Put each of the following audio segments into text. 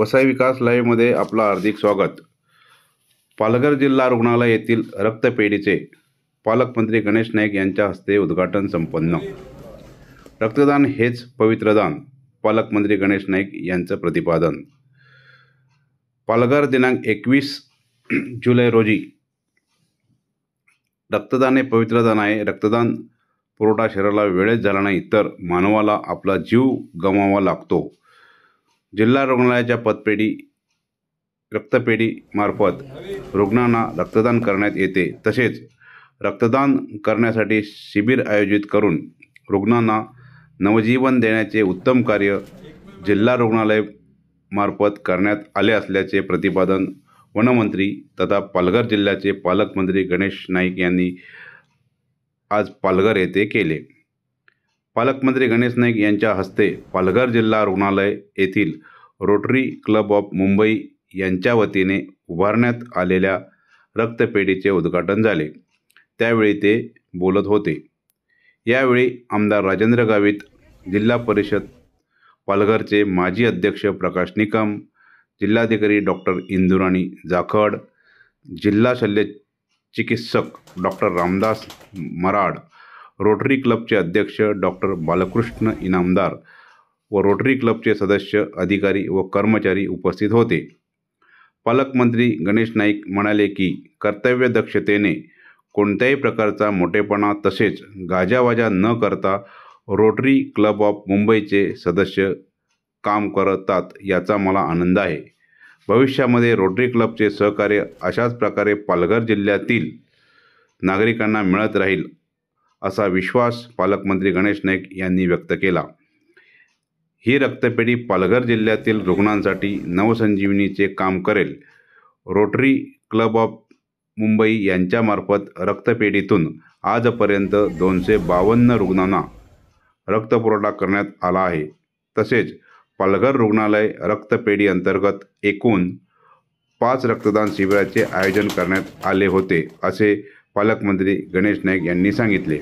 वसई विकास लाईव्हमध्ये आपलं हार्दिक स्वागत। पालघर जिल्हा रुग्णालय येथील रक्तपेढीचे पालकमंत्री गणेश नाईक यांच्या हस्ते उद्घाटन संपन्न। रक्तदान हेच पवित्र दान, पालकमंत्री गणेश नाईक यांचं प्रतिपादन। पालघर दिनांक 21 जुलै रोजी रक्तदान हे पवित्र दान आहे। रक्तदान पुरवठा शरीराला वेळेत झाला नाही तर मानवाला आपला जीव गमवावा लागतो। जिल्हा रुग्णालयाच्या रक्तपेढी मार्फत रुग्णांना रक्तदान करण्यात येते। तसेच रक्तदान करण्यासाठी शिबिर आयोजित करून रुग्णांना नवजीवन देण्याचे उत्तम कार्य जिल्हा रुग्णालय मार्फत करण्यात आले असल्याचे प्रतिपादन वनमंत्री तथा पालघर जिल्ह्याचे पालकमंत्री गणेश नाईक यांनी आज पालघर येथे केले। पालकमंत्री गणेश नाईक यांच्या हस्ते पालघर जिल्हा रुग्णालय येथील रोटरी क्लब ऑफ मुंबई यांच्या वतीने उभारण्यात आलेल्या रक्तपेढीचे उद्घाटन झाले। त्यावेळी ते बोलत होते। यावेळी आमदार राजेंद्र गावित, जिल्हा परिषद पालघरचे माजी अध्यक्ष प्रकाश निकम, जिल्हाधिकारी डॉक्टर इंदुराणी जाखड, जिल्हा शल्यचिकित्सक डॉक्टर रामदास मराड, रोटरी क्लबचे अध्यक्ष डॉक्टर बालकृष्ण इनामदार व रोटरी क्लबचे सदस्य, अधिकारी व कर्मचारी उपस्थित होते। पालकमंत्री गणेश नाईक म्हणाले की कर्तव्यदक्षतेने कोणत्याही प्रकारचा मोठेपणा तसेच गाजावाजा न करता रोटरी क्लब ऑफ मुंबईचे सदस्य काम करतात याचा मला आनंद आहे। भविष्यामध्ये रोटरी क्लबचे सहकार्य अशाच प्रकारे पालघर जिल्ह्यातील नागरिकांना मिळत राहील असा विश्वास पालकमंत्री गणेश नाईक यांनी व्यक्त केला। ही रक्तपेढी पालघर जिल्ह्यातील रुग्णांसाठी नवसंजीवनीचे काम करेल। रोटरी क्लब ऑफ मुंबई यांच्यामार्फत रक्तपेढीतून आजपर्यंत 252 रुग्णांना रक्तपुरवठा करण्यात आला आहे। तसेच पालघर रुग्णालय रक्तपेढी अंतर्गत एकूण 5 रक्तदान शिबिराचे आयोजन करण्यात आले होते, असे पालकमंत्री गणेश नाईक यांनी सांगितले।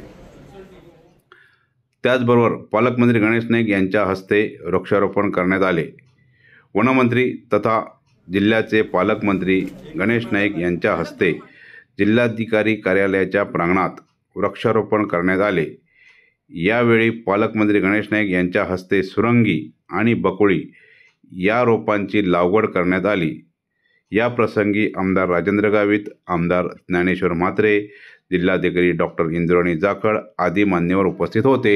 त्याचबरोबर पालकमंत्री गणेश नाईक यांच्या हस्ते वृक्षारोपण करण्यात आले। वनमंत्री तथा जिल्ह्याचे पालकमंत्री गणेश नाईक यांच्या हस्ते जिल्हाधिकारी कार्यालयाच्या प्रांगणात वृक्षारोपण करण्यात आले। यावेळी पालकमंत्री गणेश नाईक यांच्या हस्ते सुरंगी आणि बकुळी या रोपांची लागवड करण्यात आली। या प्रसंगी आमदार राजेंद्र गावित, आमदार ज्ञानेश्वर म्हात्रे, जिल्हाधिकारी डॉक्टर इंदुराणी जाखड आदी मान्यवर उपस्थित होते।